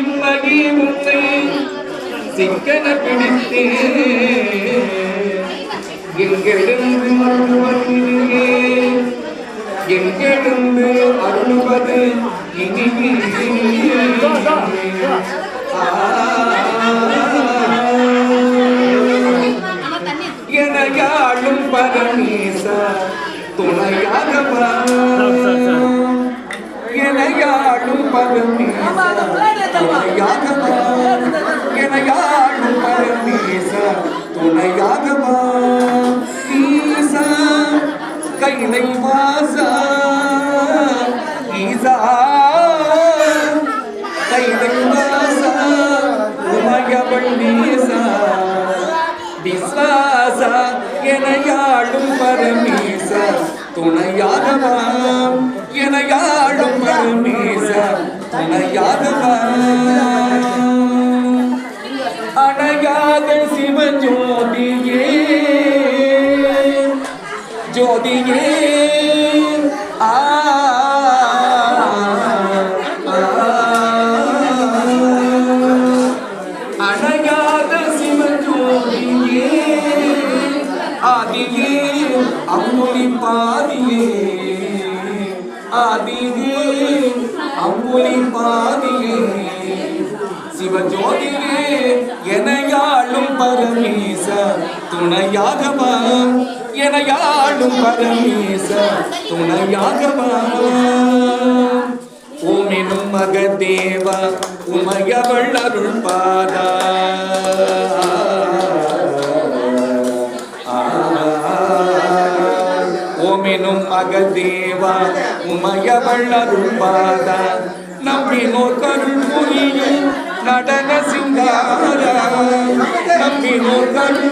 இம்மடி உன்னை சிக்கன பிடித்தே எங்கெழுந்து அருள்வது இனிமே எனையாளும் பரமேச துணையாக எனையாளும் பரமேச துணையாக எனையாளும் பரமேச துணையாக ஈசா கைலை வாசா ஈசா கைலை வாசா உமயவள்ளீசா விஸ்வாச எனையாளும் பரமேச துணையாகவா எனையாளும் பரமேச துணையாகவா அணையாத சிவஜோதியே ஜோதியே அணையாத சிவஜோதியே ஆதியே அம்புலி பாதியே ஆதியே அம்புலி பாதியே சிவஜோதியே எனையாளும் பரமேச துணையாகவா எனையாளும் பரமேச துணையாகவா ஓமெனும் மகதேவா உமையவள் அருள் பாதா ஓமெனும் மகதேவா உமையவள் அருள் பாதா நம்பினோர் கருள் புரியும் நடன சிங்கார நம்பினோர் கருள்